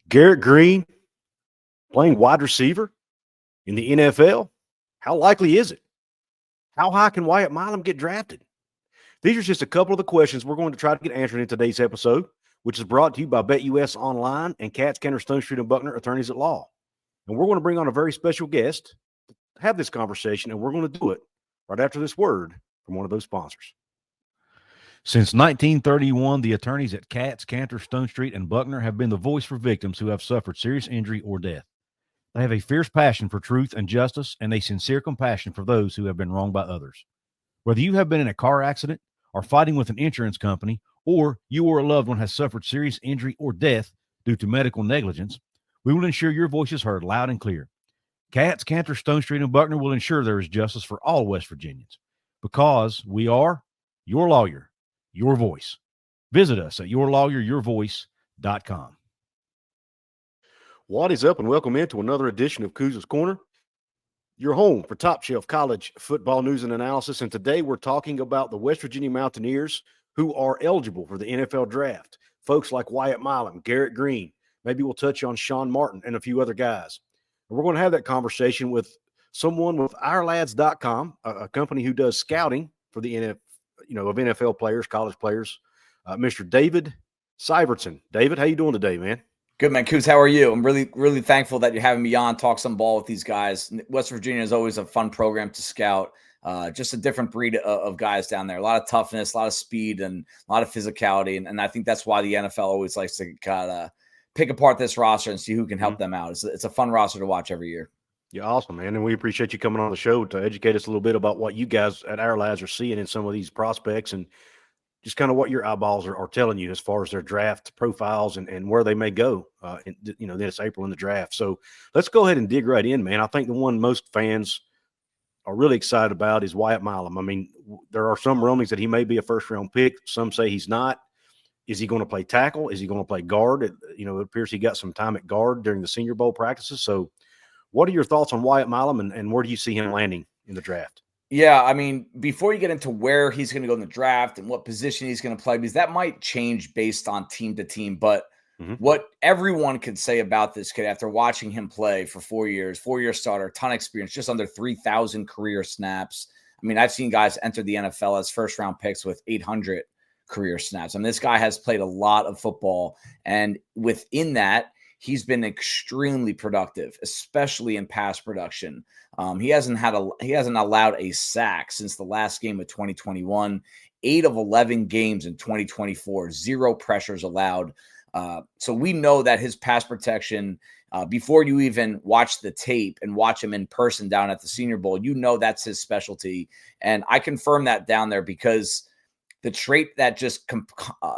Garrett Greene playing wide receiver in the NFL? How likely is it? How high can Wyatt Milum get drafted? These are just a couple of the questions we're going to try to get answered in today's episode, which is brought to you by BetUS Online and Katz, Cantor, Stone Street, and Buckner, attorneys at law. And we're going to bring on a very special guest to have this conversation, and we're going to do it right after this word from one of those sponsors. Since 1931, the attorneys at Katz, Cantor, Stone Street, and Buckner have been the voice for victims who have suffered serious injury or death. They have a fierce passion for truth and justice and a sincere compassion for those who have been wronged by others. Whether you have been in a car accident or fighting with an insurance company, or you or a loved one has suffered serious injury or death due to medical negligence, we will ensure your voice is heard loud and clear. Katz, Cantor, Stone Street, and Buckner will ensure there is justice for all West Virginians because we are your lawyer, your voice. Visit us at yourlawyeryourvoice.com. What is up, and welcome into another edition of Couz's Corner, your home for top shelf college football news and analysis. And today we're talking about the West Virginia Mountaineers who are eligible for the NFL draft. Folks like Wyatt Milum, Garrett Greene. Maybe we'll touch on Sean Martin and a few other guys. And we're going to have that conversation with someone with OurLads.com, a company who does scouting for the NFL players, college players, Mr. Dave Syvertsen. David, how you doing today, man? Good, man. Couz, how are you? I'm really, really thankful that you're having me on, talk some ball with these guys. West Virginia is always a fun program to scout. Just a different breed of guys down there. A lot of toughness, a lot of speed, and a lot of physicality. And I think that's why the NFL always likes to kind of pick apart this roster and see who can help them out. It's a fun roster to watch every year. Yeah, awesome, man. And we appreciate you coming on the show to educate us a little bit about what you guys at Our Lads are seeing in some of these prospects and just kind of what your eyeballs are telling you as far as their draft profiles and where they may go, this April in the draft. So let's go ahead and dig right in, man. I think the one most fans are really excited about is Wyatt Milum. I mean, there are some rumblings that he may be a first-round pick. Some say he's not. Is he going to play tackle? Is he going to play guard? It appears he got some time at guard during the Senior Bowl practices. So what are your thoughts on Wyatt Milum, and where do you see him landing in the draft? Yeah, I mean, before you get into where he's going to go in the draft and what position he's going to play, because that might change based on team to team. But what everyone could say about this kid after watching him play for 4 years, 4-year starter, ton of experience, just under 3,000 career snaps. I mean, I've seen guys enter the NFL as first-round picks with 800 career snaps. I mean, this guy has played a lot of football, and within that, he's been extremely productive, especially in pass production. He hasn't allowed a sack since the last game of 2021. 8 of 11 games in 2024, 0 pressures allowed. So we know that his pass protection, before you even watch the tape and watch him in person down at the Senior Bowl, that's his specialty. And I confirm that down there because the trait that just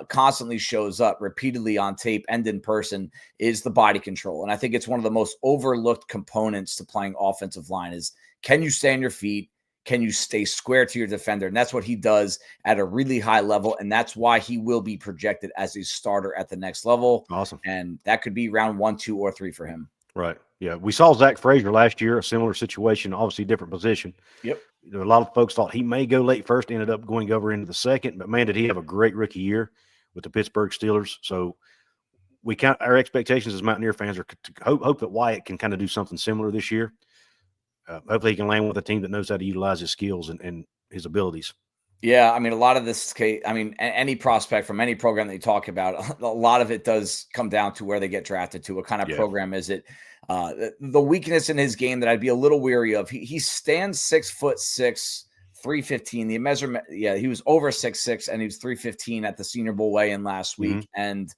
constantly shows up repeatedly on tape and in person is the body control. And I think it's one of the most overlooked components to playing offensive line is, can you stay on your feet? Can you stay square to your defender? And that's what he does at a really high level. And that's why he will be projected as a starter at the next level. Awesome. And that could be round 1, 2, or 3 for him. Right. Yeah. We saw Zach Frazier last year, a similar situation, obviously different position. Yep. A lot of folks thought he may go late first, ended up going over into the second, but man, did he have a great rookie year with the Pittsburgh Steelers. So our expectations as Mountaineer fans are to hope that Wyatt can kind of do something similar this year. Hopefully he can land with a team that knows how to utilize his skills and his abilities. Yeah, I mean, a lot of this case, any prospect from any program that you talk about, a lot of it does come down to where they get drafted to. What kind of program is it? The weakness in his game that I'd be a little weary of, he stands 6'6", 315. The measurement, he was over 6'6", and he was 315 at the Senior Bowl weigh-in last week. And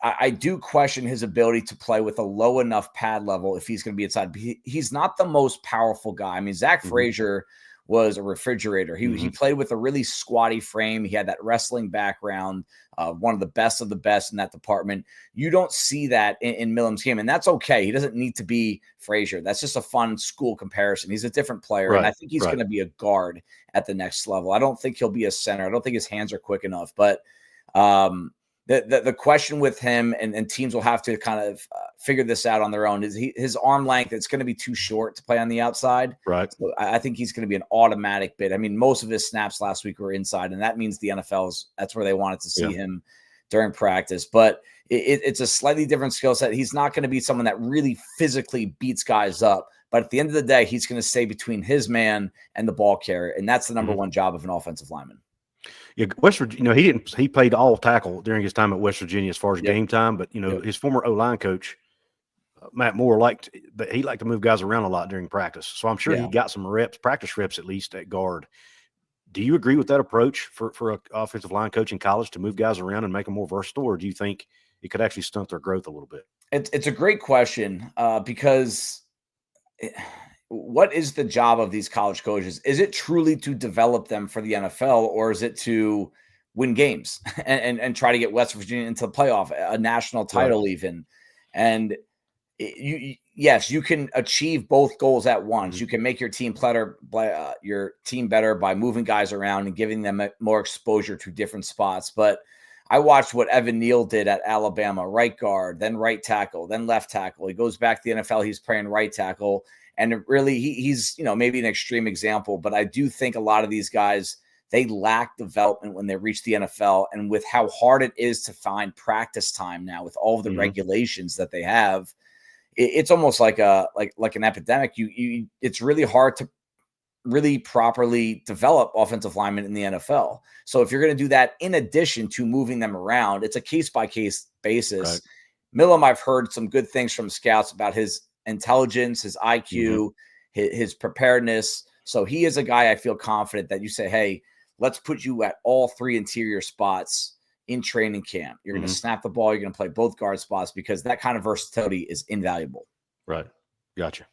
I do question his ability to play with a low enough pad level if he's going to be inside. He's not the most powerful guy. I mean, Zach Frazier was a refrigerator. He played with a really squatty frame. He had that wrestling background, one of the best in that department. You don't see that in Milum's game, and that's okay. He doesn't need to be Frazier. That's just a fun school comparison. He's a different player, and I think he's going to be a guard at the next level. I don't think he'll be a center. I don't think his hands are quick enough, but the question with him, and teams will have to kind of figure this out on their own, is his arm length. It's going to be too short to play on the outside. Right. So I think he's going to be an automatic bid. I mean, most of his snaps last week were inside, and that means the that's where they wanted to see him during practice. But it's a slightly different skill set. He's not going to be someone that really physically beats guys up, but at the end of the day, he's going to stay between his man and the ball carrier, and that's the number one job of an offensive lineman. Yeah, West Virginia. He played all tackle during his time at West Virginia as far as game time. But his former O-line coach, Matt Moore, liked to move guys around a lot during practice. So I'm sure he got some practice reps at least at guard. Do you agree with that approach for an offensive line coach in college to move guys around and make them more versatile, or do you think it could actually stunt their growth a little bit? It's a great question because what is the job of these college coaches? Is it truly to develop them for the NFL, or is it to win games and try to get West Virginia into the playoff, a national title even? And yes, you can achieve both goals at once. You can make your team better by moving guys around and giving them more exposure to different spots. But I watched what Evan Neal did at Alabama, right guard, then right tackle, then left tackle. He goes back to the NFL. He's playing right tackle. And really, he's maybe an extreme example, but I do think a lot of these guys, they lack development when they reach the NFL. And with how hard it is to find practice time now with all of the regulations that they have, it's almost like an epidemic. It's really hard to really properly develop offensive linemen in the NFL. So if you're going to do that, in addition to moving them around, it's a case-by-case basis. Right. Milum, I've heard some good things from scouts about his intelligence, his IQ, his preparedness. So he is a guy I feel confident that you say, hey, let's put you at all three interior spots in training camp. You're going to snap the ball. You're going to play both guard spots, because that kind of versatility is invaluable. Right. Gotcha.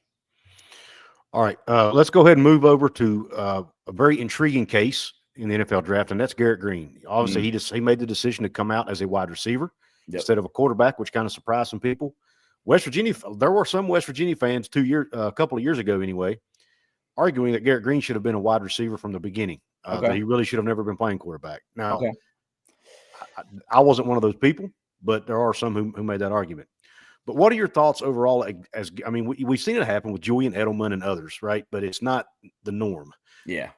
All right. Let's go ahead and move over to a very intriguing case in the NFL draft, and that's Garrett Greene. Obviously, he made the decision to come out as a wide receiver instead of a quarterback, which kind of surprised some people. West Virginia, there were some West Virginia fans a couple of years ago anyway, arguing that Garrett Greene should have been a wide receiver from the beginning. That he really should have never been playing quarterback. Now, I wasn't one of those people, but there are some who made that argument. But what are your thoughts overall? We've seen it happen with Julian Edelman and others, right? But it's not the norm. Yeah.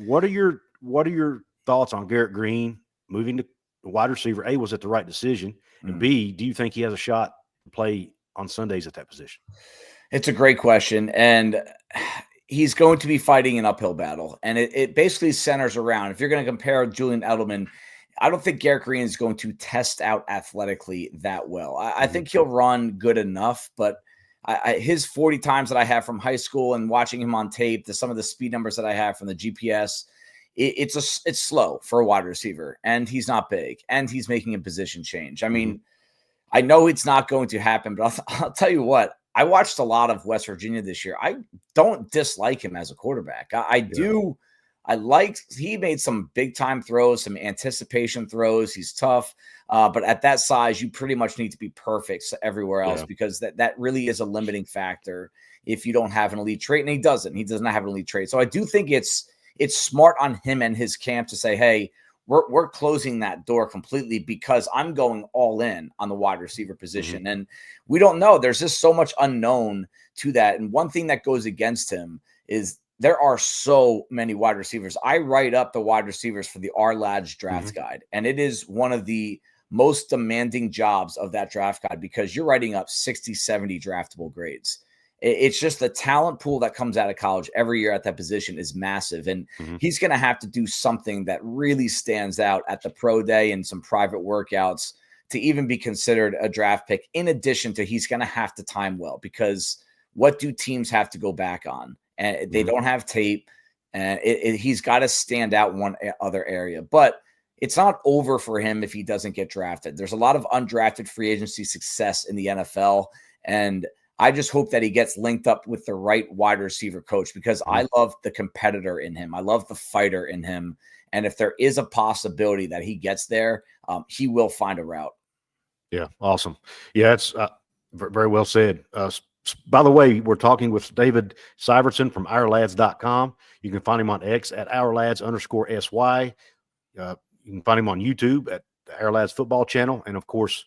What are your thoughts on Garrett Greene moving to wide receiver? A, was it the right decision? And B, do you think he has a shot to play on Sundays at that position? It's a great question. And he's going to be fighting an uphill battle. And it basically centers around, if you're going to compare Julian Edelman, I don't think Garrett Greene is going to test out athletically that well. I think he'll run good enough, but his 40 times that I have from high school and watching him on tape, some of the speed numbers that I have from the GPS, it's slow for a wide receiver, and he's not big, and he's making a position change. I mean, I know it's not going to happen, but I'll tell you what, I watched a lot of West Virginia this year. I don't dislike him as a quarterback. I do. He made some big time throws, some anticipation throws. He's tough. But at that size, you pretty much need to be perfect everywhere else, because that really is a limiting factor if you don't have an elite trait. And he does not have an elite trait. So I do think it's smart on him and his camp to say, hey, we're closing that door completely, because I'm going all in on the wide receiver position. And we don't know. There's just so much unknown to that. And one thing that goes against him is there are so many wide receivers. I write up the wide receivers for the Our Lads draft guide, and it is one of the most demanding jobs of that draft guide, because you're writing up 60, 70 draftable grades. It's just the talent pool that comes out of college every year at that position is massive. And he's going to have to do something that really stands out at the pro day and some private workouts to even be considered a draft pick. In addition to, he's going to have to time well, because what do teams have to go back on? And they don't have tape, and he's got to stand out in one other area. But it's not over for him if he doesn't get drafted. There's a lot of undrafted free agency success in the NFL, and I just hope that he gets linked up with the right wide receiver coach, because I love the competitor in him. I love the fighter in him. And if there is a possibility that he gets there, he will find a route. Yeah. Awesome. Yeah. It's very well said. By the way, we're talking with Dave Syvertsen from OurLads.com. You can find him on X at OurLads_SY. You can find him on YouTube at the Our Lads Football Channel, and of course,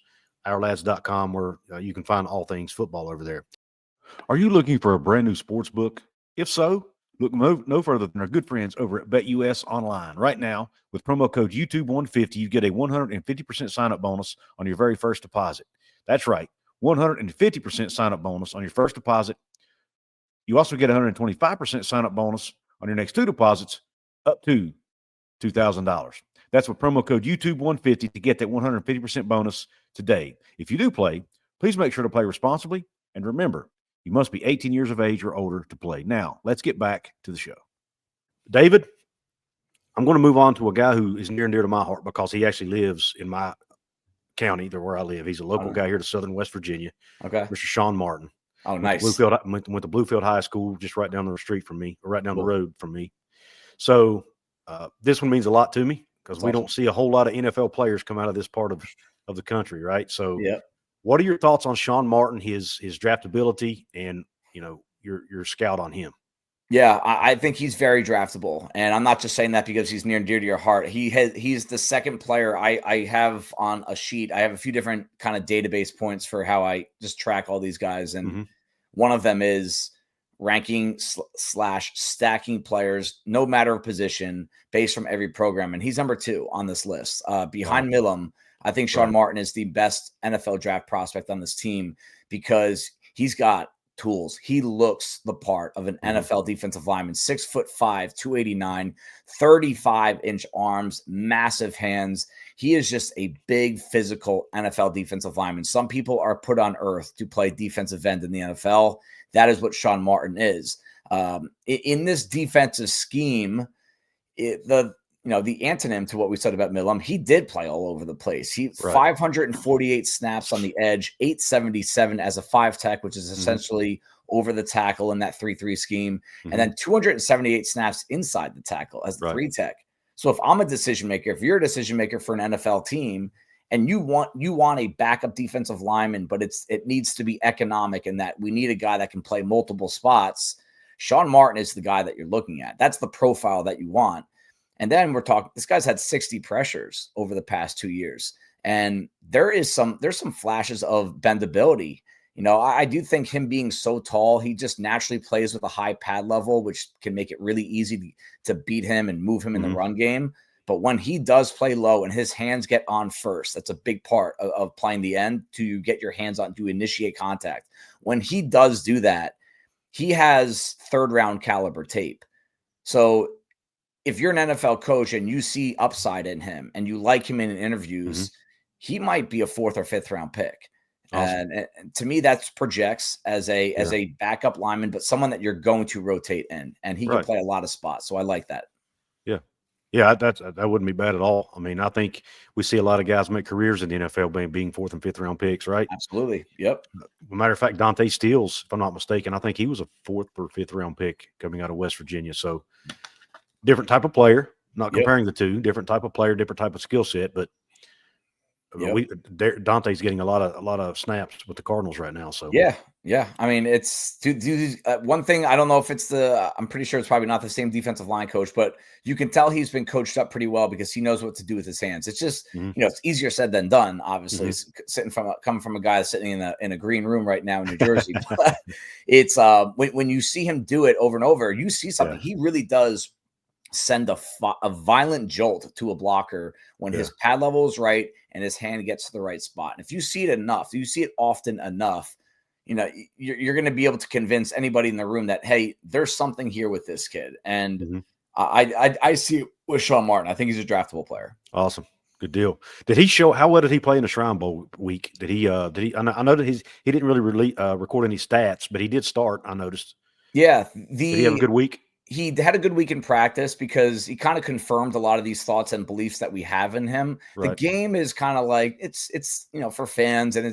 OurLads.com, where you can find all things football over there. Are you looking for a brand new sports book? If so, Look no further than our good friends over at BetUS Online. Right now, with promo code YouTube150, you get a 150% sign-up bonus on your very first deposit. That's right, 150% sign-up bonus on your first deposit. You also get a 125% sign-up bonus on your next 2 deposits up to $2,000. That's with promo code YouTube150 to get that 150% bonus today. If you do play, please make sure to play responsibly. And remember, you must be 18 years of age or older to play. Now, let's get back to the show. David, I'm going to move on to a guy who is near and dear to my heart because he actually lives in my county, where I live. He's a local guy here to Southern West Virginia. Okay. Mr. Sean Martin. Oh, nice. Went to Bluefield High School just right down the street from me, or right down the road from me. So this one means a lot to me because we don't see a whole lot of NFL players come out of this part of the country, right? So what are your thoughts on Sean Martin, his draftability, and your scout on him? Yeah, I think he's very draftable, and I'm not just saying that because he's near and dear to your heart. He's the second player I have on a sheet. I have a few different kind of database points for how I just track all these guys, and one of them is ranking / stacking players, no matter of position, based from every program, and he's number 2 on this list, behind Milum. I think Sean Martin is the best NFL draft prospect on this team because he's got tools. He looks the part of an NFL defensive lineman, 6'5", 289, 35-inch arms, massive hands. He is just a big physical NFL defensive lineman. Some people are put on earth to play defensive end in the NFL. That is what Sean Martin is. In this defensive scheme, the antonym to what we said about Milum, he did play all over the place. 548 snaps on the edge, 877 as a 5-tech, which is essentially over the tackle in that 3-3 scheme, and then 278 snaps inside the tackle as the 3-tech. So if I'm a decision maker, if you're a decision maker for an NFL team, and you want a backup defensive lineman, but it needs to be economic in that we need a guy that can play multiple spots, Sean Martin is the guy that you're looking at. That's the profile that you want. And then we're talking, this guy's had 60 pressures over the past 2 years. And there's some flashes of bendability. I do think him being so tall, he just naturally plays with a high pad level, which can make it really easy to beat him and move him in the run game. But when he does play low and his hands get on first, that's a big part of playing the end, to get your hands on, to initiate contact. When he does do that, he has 3rd-round caliber tape. So if you're an NFL coach and you see upside in him and you like him in interviews, he might be a 4th or 5th round pick. Awesome. And to me, that projects as a backup lineman, but someone that you're going to rotate in, and he can play a lot of spots. So I like that. Yeah, that wouldn't be bad at all. I mean, I think we see a lot of guys make careers in the NFL being 4th and 5th round picks, right? Absolutely. Yep. As a matter of fact, Dante Steele, if I'm not mistaken, I think he was a 4th or 5th round pick coming out of West Virginia. So different type of player, not comparing the two, different type of player, different type of skill set, but Dante's getting a lot of snaps with the Cardinals right now. So yeah. I mean, it's one thing. I don't know if it's I'm pretty sure it's probably not the same defensive line coach, but you can tell he's been coached up pretty well because he knows what to do with his hands. It's just it's easier said than done. Obviously, coming from a guy that's sitting in a green room right now in New Jersey. But it's when you see him do it over and over, you see something. He really does send a violent jolt to a blocker when his pad level is right and his hand gets to the right spot. And if you see it enough, you see it often enough, you're going to be able to convince anybody in the room that, hey, there's something here with this kid. And I see it with Sean Martin. I think he's a draftable player. Awesome. Good deal. Did he show, how well did he play in the Shrine Bowl week? Did he, I know that he didn't really record any stats, but he did start, I noticed. Yeah. Did he have a good week? He had a good week in practice because he kind of confirmed a lot of these thoughts and beliefs that we have in him. Right. The game is kind of like it's for fans, and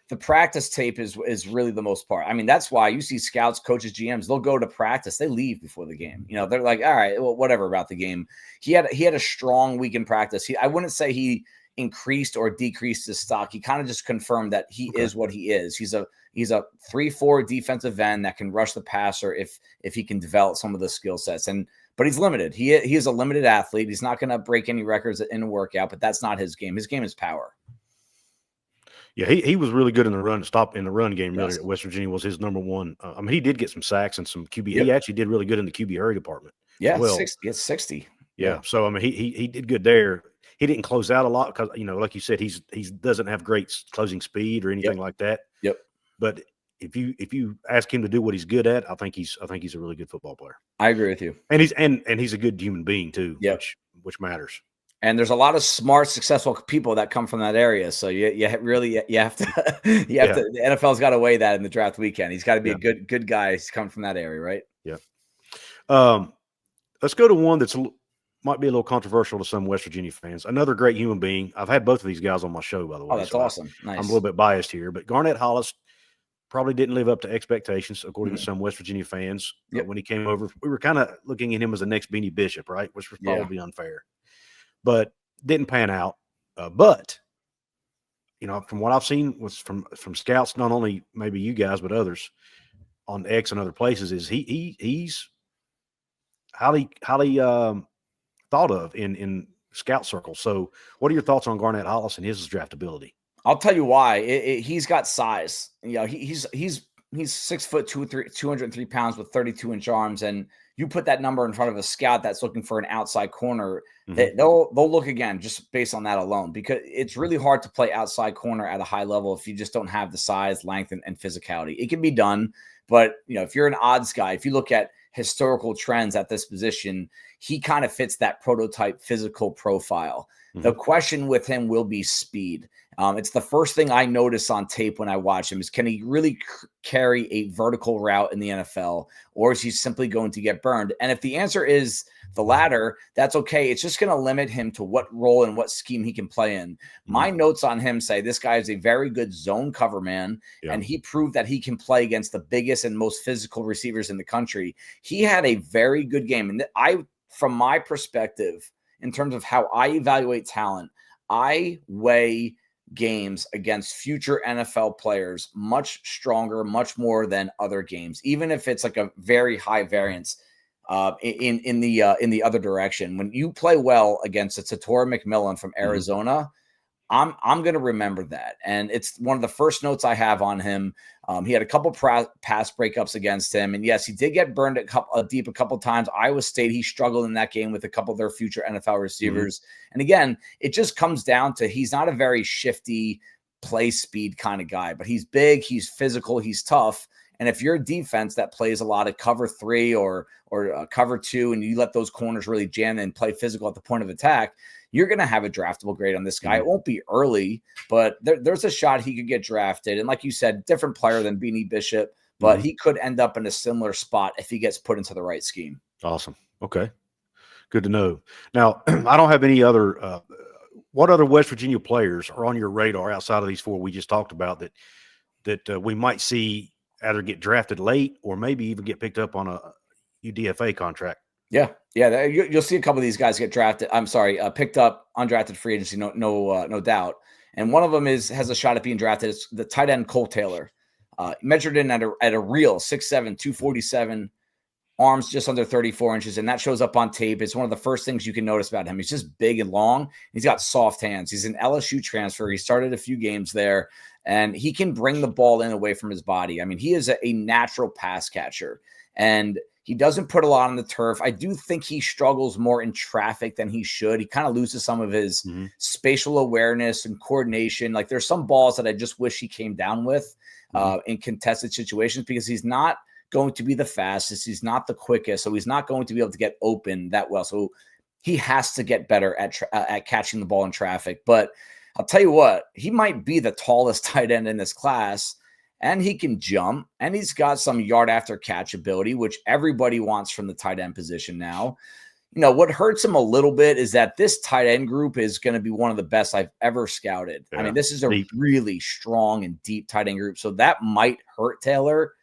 the practice tape is really the most part. I mean, that's why you see scouts, coaches, GMs, they'll go to practice, they leave before the game. They're like, all right, well, whatever about the game. He had a strong week in practice. I wouldn't say he increased or decreased his stock. He kind of just confirmed that he is what he is. He's a 3-4 defensive end that can rush the passer if he can develop some of the skill sets. But he's limited. He is a limited athlete. He's not going to break any records in a workout, but that's not his game. His game is power. Yeah, he was really good in the run game. Really, Yes. at West Virginia was his number one. I mean, he did get some sacks and some QB. Yep. He actually did really good in the QB hurry department. Yeah, as well. 60. Yeah. So I mean, he did good there. He didn't close out a lot because, like you said, he doesn't have great closing speed or anything like that. Yep. But if you ask him to do what he's good at, I think he's a really good football player. I agree with you. And he's a good human being too, which matters. And there's a lot of smart, successful people that come from that area. So you have to the NFL's got to weigh that in the draft weekend. He's got to be a good guy. He's come from that area, right? Yeah. Let's go to one that's might be a little controversial to some West Virginia fans. Another great human being. I've had both of these guys on my show, by the way. Oh, that's awesome. Nice. I'm a little bit biased here, but Garnett Hollis probably didn't live up to expectations, according to some West Virginia fans. When he came over, we were kind of looking at him as the next Beanie Bishop, right? Which was probably unfair, but didn't pan out. But from what I've seen was from scouts, not only maybe you guys, but others on X and other places, is he's highly thought of in scout circles. So what are your thoughts on Garnett Hollis and his draftability? I'll tell you why. He's got size. He's 6 foot 203 pounds with 32-inch arms, and you put that number in front of a scout that's looking for an outside corner, they'll look again just based on that alone, because it's really hard to play outside corner at a high level if you just don't have the size, length, and physicality. It can be done, but if you're an odds guy, if you look at historical trends at this position, he kind of fits that prototype physical profile. The question with him will be speed. It's the first thing I notice on tape when I watch him is, can he really carry a vertical route in the NFL, or is he simply going to get burned? And if the answer is the latter, that's okay. It's just going to limit him to what role and what scheme he can play in. My notes on him say this guy is a very good zone cover man, and he proved that he can play against the biggest and most physical receivers in the country. He had a very good game. And from my perspective, in terms of how I evaluate talent, I weigh games against future NFL players much stronger, much more than other games, even if it's like a very high variance in the other direction. When you play well against a Tatora McMillan from Arizona, I'm going to remember that. And it's one of the first notes I have on him. He had a couple pass breakups against him. And yes, he did get burned deep a couple times. Iowa State, he struggled in that game with a couple of their future NFL receivers. And again, it just comes down to, he's not a very shifty play speed kind of guy, but he's big, he's physical, he's tough. And if you're a defense that plays a lot of cover 3 or cover 2, and you let those corners really jam and play physical at the point of attack, you're going to have a draftable grade on this guy. It won't be early, but there's a shot he could get drafted. And like you said, different player than Beanie Bishop, but he could end up in a similar spot if he gets put into the right scheme. Awesome. Okay. Good to know. Now, I don't have any other what other West Virginia players are on your radar outside of these 4 we just talked about that we might see either get drafted late or maybe even get picked up on a UDFA contract? Yeah. You'll see a couple of these guys get drafted. Picked up undrafted free agency, no doubt. And one of them has a shot at being drafted. It's the tight end Cole Taylor, measured in at a real 6'7", 247, arms just under 34 inches, and that shows up on tape. It's one of the first things you can notice about him. He's just big and long. He's got soft hands. He's an LSU transfer. He started a few games there, and he can bring the ball in away from his body. I mean, he is a natural pass catcher, and he doesn't put a lot on the turf. I do think he struggles more in traffic than he should. He kind of loses some of his spatial awareness and coordination. Like, there's some balls that I just wish he came down with in contested situations, because he's not going to be the fastest. He's not the quickest. So he's not going to be able to get open that well. So he has to get better at catching the ball in traffic. But I'll tell you what, he might be the tallest tight end in this class. And he can jump, and he's got some yard after catch ability, which everybody wants from the tight end position now. What hurts him a little bit is that this tight end group is going to be one of the best I've ever scouted. Yeah, I mean, this is a really strong and deep tight end group. So that might hurt Taylor,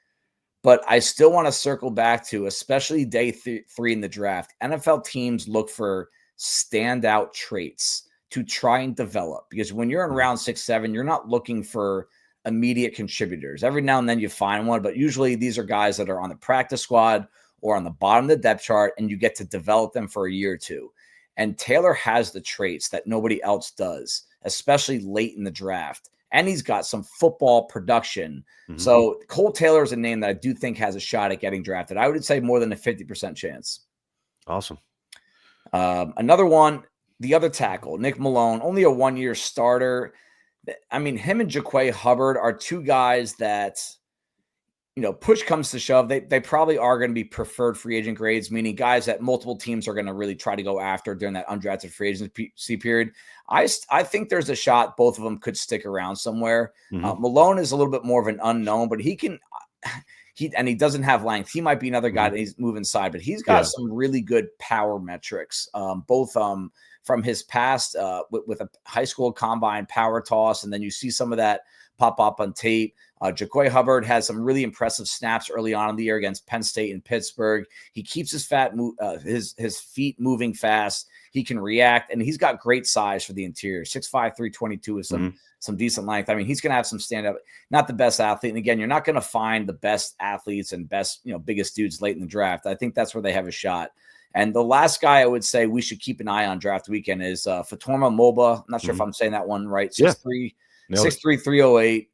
but I still want to circle back to, especially day 3 in the draft, NFL teams look for standout traits to try and develop, because when you're in round 6, 7, you're not looking for immediate contributors. Every now and then you find one, but usually these are guys that are on the practice squad or on the bottom of the depth chart, and you get to develop them for a year or 2. And Taylor has the traits that nobody else does, especially late in the draft. and he's got some football production. Mhm. So Cole Taylor is a name that I do think has a shot at getting drafted. I would say more than a 50% chance. Awesome. Another one, the other tackle, Nick Malone, only a 1-year starter. I mean, him and Jaquay Hubbard are two guys that, push comes to shove, they probably are going to be preferred free agent grades, meaning guys that multiple teams are going to really try to go after during that undrafted free agency period. I think there's a shot both of them could stick around somewhere. Malone is a little bit more of an unknown, but he doesn't have length. He might be another guy that he's moving inside, but he's got some really good power metrics, both from his past with a high school combine power toss, and then you see some of that pop up on tape. Jaquay Hubbard has some really impressive snaps early on in the year against Penn State and Pittsburgh. He keeps his his feet moving fast. He can react, and he's got great size for the interior. 6'5", 322 with some decent length. I mean, he's going to have some stand up. Not the best athlete, and again, you're not going to find the best athletes and best biggest dudes late in the draft. I think that's where they have a shot. And the last guy I would say we should keep an eye on draft weekend is Fatorma Moba. I'm not sure if I'm saying that one right. 6'3", 308.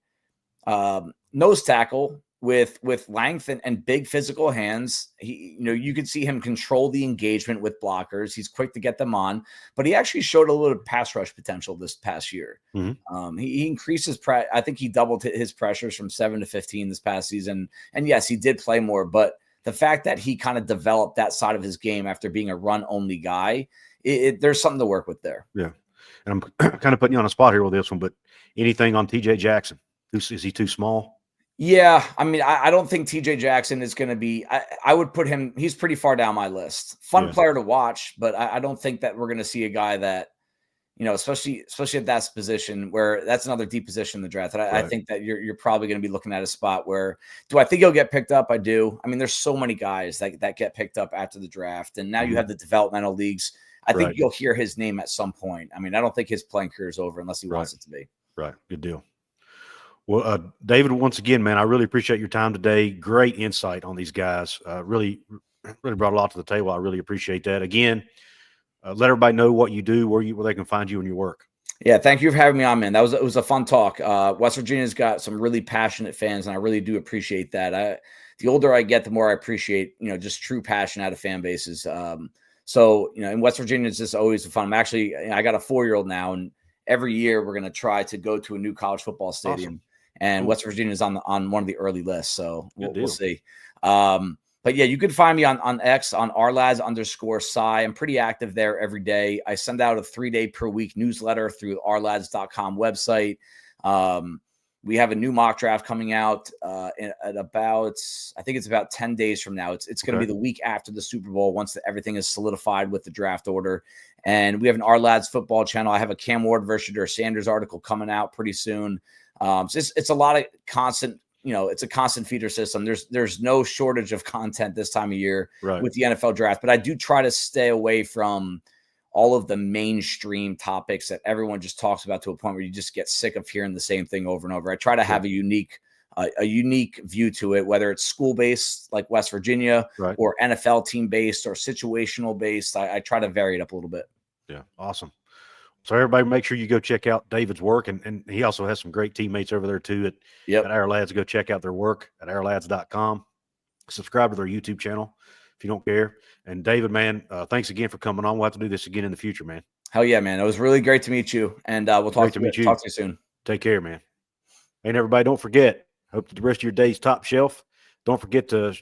Nose tackle with length and big physical hands. He, you could see him control the engagement with blockers. He's quick to get them on, but he actually showed a little pass rush potential this past year. He increased his I think he doubled his pressures from 7 to 15 this past season. And yes, he did play more, but the fact that he kind of developed that side of his game after being a run only guy, there's something to work with there. Yeah. And I'm kind of putting you on a spot here with this one, but anything on TJ Jackson? Is he too small? Yeah. I mean, I don't think TJ Jackson is going to be, I would put him, he's pretty far down my list. Fun player to watch, but I don't think that we're going to see a guy that, especially at that position where that's another deep position in the draft. I think that you're probably going to be looking at a spot where, do I think he'll get picked up? I do. I mean, there's so many guys that get picked up after the draft, and now you have the developmental leagues. I think you'll hear his name at some point. I mean, I don't think his playing career is over unless he wants it to be. Right. Good deal. Well, David, once again, man, I really appreciate your time today. Great insight on these guys. Really brought a lot to the table. I really appreciate that. Again, let everybody know what you do, where they can find you and your work. Yeah, thank you for having me on, man. It was a fun talk. West Virginia's got some really passionate fans, and I really do appreciate that. The older I get, the more I appreciate, just true passion out of fan bases. So, in West Virginia, it's just always fun. I got a 4-year-old now, and every year we're going to try to go to a new college football stadium. Awesome. And West Virginia is on one of the early lists, so we'll see. But yeah, you can find me on X on rlads_sci. I'm pretty active there every day. I send out a 3-day per week newsletter through rlads.com website. We have a new mock draft coming out at about, I think it's about 10 days from now. It's going to be the week after the Super Bowl, once everything is solidified with the draft order. And we have an R-Lads football channel. I have a Cam Ward versus Shedeur Sanders article coming out pretty soon. So it's a lot of constant, it's a constant feeder system. There's no shortage of content this time of year with the NFL draft, but I do try to stay away from all of the mainstream topics that everyone just talks about to a point where you just get sick of hearing the same thing over and over. I try to have a unique view to it, whether it's school-based like West Virginia or NFL team-based or situational-based. I try to vary it up a little bit. Yeah. Awesome. So everybody make sure you go check out David's work. And he also has some great teammates over there too at Our Lads. Go check out their work at ourlads.com. Subscribe to their YouTube channel if you don't care. And David, man, thanks again for coming on. We'll have to do this again in the future, man. Hell yeah, man. It was really great to meet you. And we'll talk to you soon. Take care, man. And everybody, don't forget, hope the rest of your day's top shelf. Don't forget to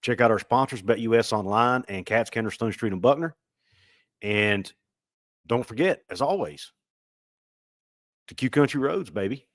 check out our sponsors, BetUS Online and Cats, Kenner, Stone Street, and Buckner. And don't forget, as always, to Q Country Roads, baby.